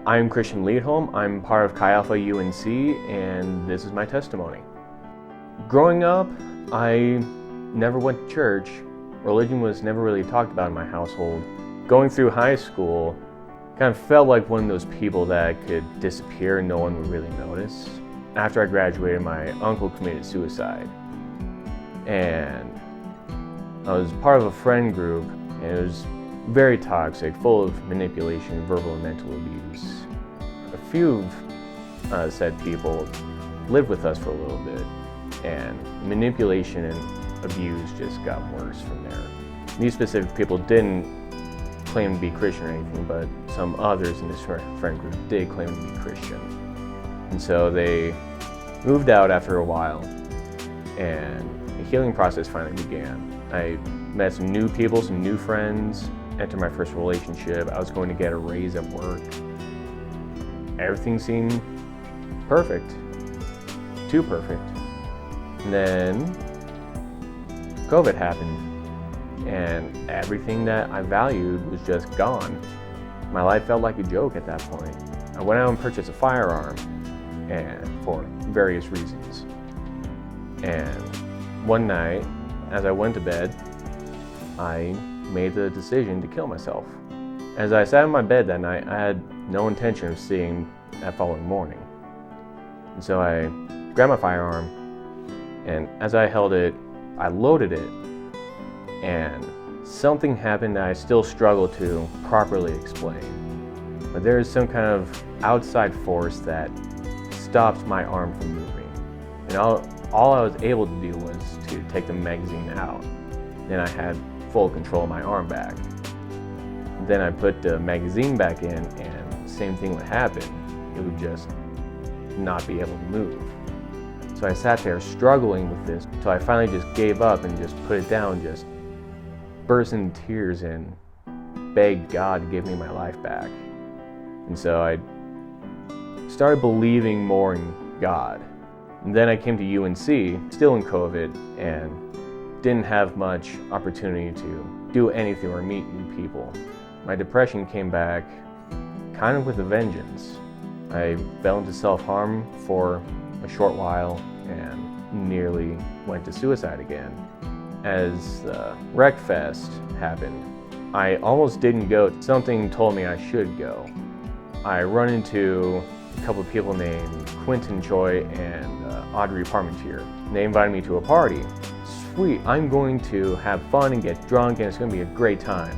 I'm Christian Leidholm. I'm part of Chi Alpha UNC, and this is my testimony. Growing up, I never went to church. Religion was never really talked about in my household. Going through high school, kind of felt like one of those people that could disappear and no one would really notice. After I graduated, my uncle committed suicide. And I was part of a friend group, and it was very toxic, full of manipulation, verbal and mental abuse. A few of said people lived with us for a little bit, and manipulation and abuse just got worse from there. These specific people didn't claim to be Christian or anything, but some others in this friend group did claim to be Christian. And so they moved out after a while, and the healing process finally began. I met some new people, some new friends, entered my first relationship. I was going to get a raise at work. Everything seemed perfect, too perfect. And then COVID happened, and everything that I valued was just gone. My life felt like a joke at that point. I went out and purchased a firearm, and for various reasons. And one night, as I went to bed, I made the decision to kill myself. As I sat in my bed that night, I had no intention of seeing that following morning. And so I grabbed my firearm, and as I held it, I loaded it, and something happened that I still struggle to properly explain. But there is some kind of outside force that stopped my arm from moving. And all I was able to do was to take the magazine out. Then I had full control of my arm back. Then I put the magazine back in, and same thing would happen. It would just not be able to move. So I sat there struggling with this until I finally just gave up and just put it down, just burst into tears and begged God to give me my life back. And so I started believing more in God. And then I came to UNC, still in COVID, and didn't have much opportunity to do anything or meet new people. My depression came back kind of with a vengeance. I fell into self-harm for a short while and nearly went to suicide again. As the Rec Fest happened, I almost didn't go. Something told me I should go. I run into a couple of people named Quentin Choi and Audrey Parmentier. They invited me to a party. Sweet, I'm going to have fun and get drunk, and it's going to be a great time.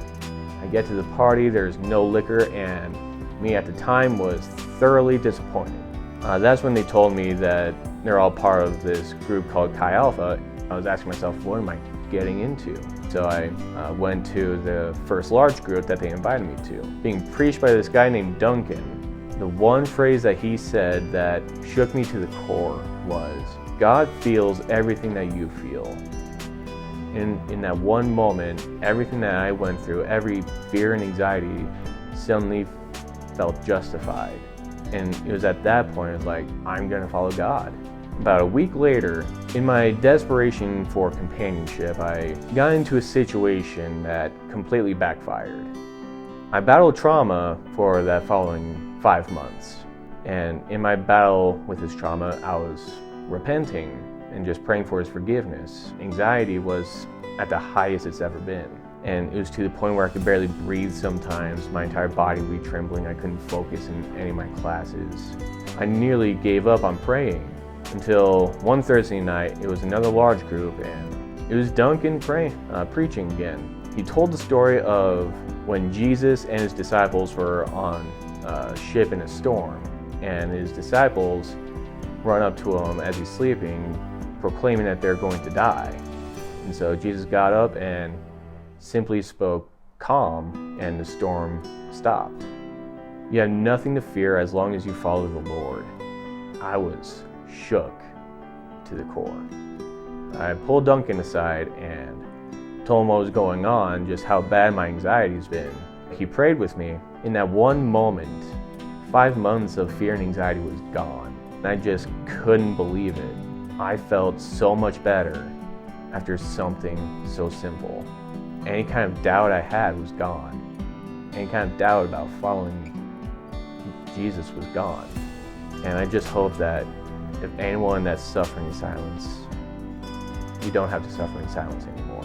I get to the party, there's no liquor, and me at the time was thoroughly disappointed. That's when they told me that they're all part of this group called Chi Alpha. I was asking myself, what am I getting into? So I went to the first large group that they invited me to, being preached by this guy named Duncan. The one phrase that he said that shook me to the core was, God feels everything that you feel. In that one moment, everything that I went through, every fear and anxiety suddenly felt justified. And it was at that point, it was like, I'm gonna follow God. About a week later, in my desperation for companionship, I got into a situation that completely backfired. I battled trauma for that following 5 months. And in my battle with this trauma, I was repenting and just praying for his forgiveness. Anxiety was at the highest it's ever been. And it was to the point where I could barely breathe sometimes. My entire body would be trembling. I couldn't focus in any of my classes. I nearly gave up on praying until one Thursday night, it was another large group, and it was Duncan preaching again. He told the story of when Jesus and his disciples were on a ship in a storm, and his disciples run up to him as he's sleeping, proclaiming that they're going to die. And so Jesus got up and simply spoke calm, and the storm stopped. You have nothing to fear as long as you follow the Lord. I was shook to the core. I pulled Duncan aside and told him what was going on, just how bad my anxiety's been. He prayed with me. In that one moment, 5 months of fear and anxiety was gone. And I just couldn't believe it. I felt so much better after something so simple. Any kind of doubt I had was gone. Any kind of doubt about following Jesus was God. And I just hope that if anyone that's suffering in silence, you don't have to suffer in silence anymore.